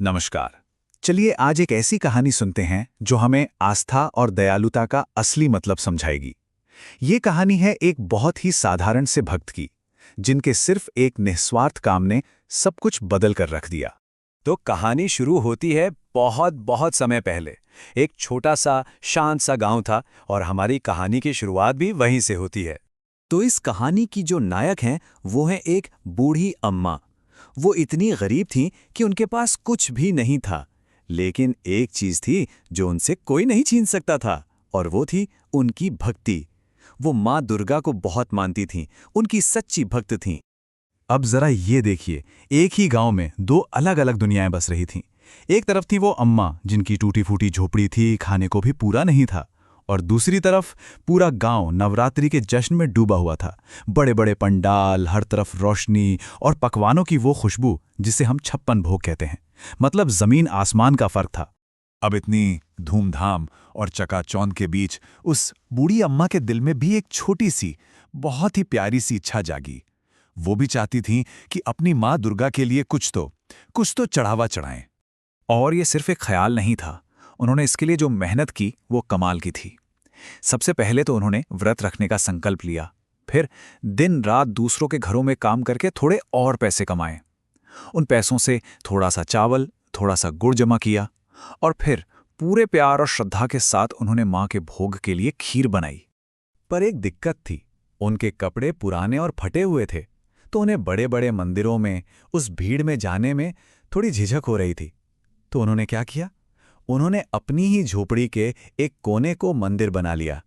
नमस्कार। चलिए आज एक ऐसी कहानी सुनते हैं जो हमें आस्था और दयालुता का असली मतलब समझाएगी। ये कहानी है एक बहुत ही साधारण से भक्त की, जिनके सिर्फ एक निस्वार्थ काम ने सब कुछ बदल कर रख दिया। तो कहानी शुरू होती है बहुत बहुत समय पहले। एक छोटा सा शांत सा गांव था और हमारी कहानी की शुरुआत भी वहीं से होती है। तो इस कहानी की जो नायक हैं वो हैं एक बूढ़ी अम्मा। वो इतनी गरीब थीं कि उनके पास कुछ भी नहीं था, लेकिन एक चीज थी जो उनसे कोई नहीं छीन सकता था, और वो थी उनकी भक्ति। वो माँ दुर्गा को बहुत मानती थीं, उनकी सच्ची भक्त थीं। अब जरा ये देखिए, एक ही गांव में दो अलग अलग दुनियाएं बस रही थीं। एक तरफ थी वो अम्मा जिनकी टूटी फूटी झोपड़ी थी, खाने को भी पूरा नहीं था, और दूसरी तरफ पूरा गांव नवरात्रि के जश्न में डूबा हुआ था। बड़े बड़े पंडाल, हर तरफ रोशनी और पकवानों की वो खुशबू जिसे हम 56 भोग कहते हैं। मतलब जमीन आसमान का फर्क था। अब इतनी धूमधाम और चकाचौंध के बीच उस बूढ़ी अम्मा के दिल में भी एक छोटी सी, बहुत ही प्यारी सी इच्छा जागी। वो भी चाहती थीं कि अपनी माँ दुर्गा के लिए कुछ तो चढ़ावा चढ़ाएं। और ये सिर्फ एक ख्याल नहीं था, उन्होंने इसके लिए जो मेहनत की वो कमाल की थी। सबसे पहले तो उन्होंने व्रत रखने का संकल्प लिया, फिर दिन रात दूसरों के घरों में काम करके थोड़े और पैसे कमाए। उन पैसों से थोड़ा सा चावल, थोड़ा सा गुड़ जमा किया, और फिर पूरे प्यार और श्रद्धा के साथ उन्होंने माँ के भोग के लिए खीर बनाई। पर एक दिक्कत थी, उनके कपड़े पुराने और फटे हुए थे, तो उन्हें बड़े बड़े मंदिरों में उस भीड़ में जाने में थोड़ी झिझक हो रही थी। तो उन्होंने क्या किया, उन्होंने अपनी ही झोपड़ी के एक कोने को मंदिर बना लिया।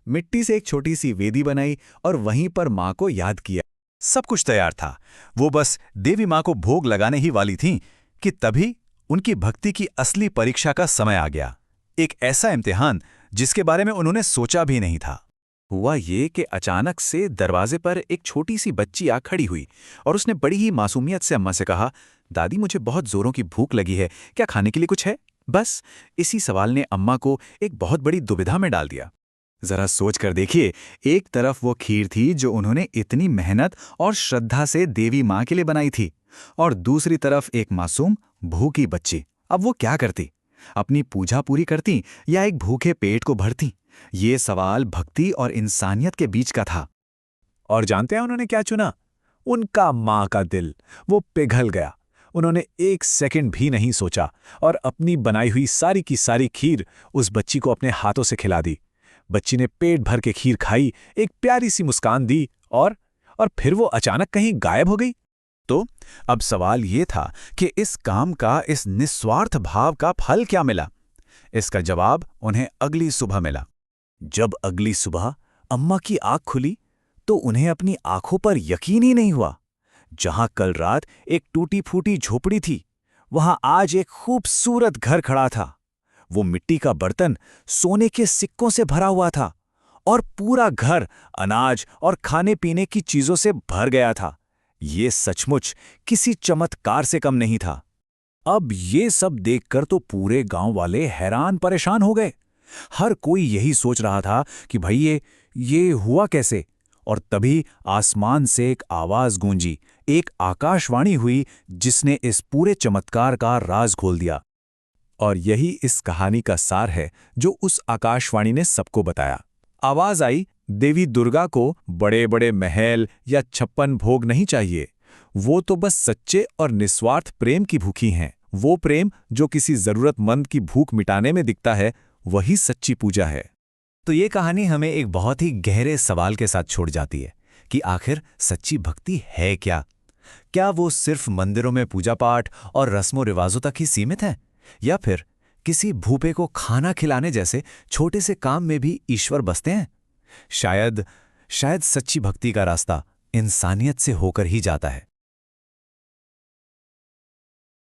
मिट्टी से एक छोटी सी वेदी बनाई और वहीं पर माँ को याद किया। सब कुछ तैयार था, वो बस देवी माँ को भोग लगाने ही वाली थीं कि तभी उनकी भक्ति की असली परीक्षा का समय आ गया। एक ऐसा इम्तिहान जिसके बारे में उन्होंने सोचा भी नहीं था। हुआ ये कि अचानक से दरवाजे पर एक छोटी सी बच्ची आ खड़ी हुई और उसने बड़ी ही मासूमियत से अम्मा से कहा, दादी मुझे बहुत जोरों की भूख लगी है, क्या खाने के लिए कुछ है? बस इसी सवाल ने अम्मा को एक बहुत बड़ी दुविधा में डाल दिया। जरा सोच कर देखिए, एक तरफ वो खीर थी जो उन्होंने इतनी मेहनत और श्रद्धा से देवी माँ के लिए बनाई थी, और दूसरी तरफ एक मासूम भूखी बच्ची। अब वो क्या करती? अपनी पूजा पूरी करती या एक भूखे पेट को भरती? ये सवाल भक्ति और इंसानियत के बीच का था। और जानते हैं उन्होंने क्या चुना? उनका माँ का दिल। वो पिघल गया। उन्होंने एक सेकंड भी नहीं सोचा और अपनी बनाई हुई सारी की सारी खीर उस बच्ची को अपने हाथों से खिला दी। बच्ची ने पेट भर के खीर खाई, एक प्यारी सी मुस्कान दी, और फिर वो अचानक कहीं गायब हो गई। तो अब सवाल ये था कि इस काम का, इस निस्वार्थ भाव का फल क्या मिला? इसका जवाब उन्हें अगली सुबह मिला। जब अगली सुबह अम्मा की आंख खुली तो उन्हें अपनी आंखों पर यकीन ही नहीं हुआ। जहां कल रात एक टूटी फूटी झोपड़ी थी, वहां आज एक खूबसूरत घर खड़ा था। वो मिट्टी का बर्तन सोने के सिक्कों से भरा हुआ था, और पूरा घर अनाज और खाने पीने की चीजों से भर गया था। ये सचमुच किसी चमत्कार से कम नहीं था। अब ये सब देखकर तो पूरे गांव वाले हैरान परेशान हो गए। हर कोई यही सोच रहा था कि भाई ये हुआ कैसे? और तभी आसमान से एक आवाज गूंजी, एक आकाशवाणी हुई जिसने इस पूरे चमत्कार का राज खोल दिया। और यही इस कहानी का सार है जो उस आकाशवाणी ने सबको बताया। आवाज आई, देवी दुर्गा को बड़े बड़े महल या 56 भोग नहीं चाहिए। वो तो बस सच्चे और निस्वार्थ प्रेम की भूखी हैं। वो प्रेम जो किसी जरूरतमंद की भूख मिटाने में दिखता है, वही सच्ची पूजा है। तो ये कहानी हमें एक बहुत ही गहरे सवाल के साथ छोड़ जाती है कि आखिर सच्ची भक्ति है क्या? क्या वो सिर्फ मंदिरों में पूजा पाठ और रस्मों रिवाजों तक ही सीमित है, या फिर किसी भूखे को खाना खिलाने जैसे छोटे से काम में भी ईश्वर बसते हैं? शायद सच्ची भक्ति का रास्ता इंसानियत से होकर ही जाता है।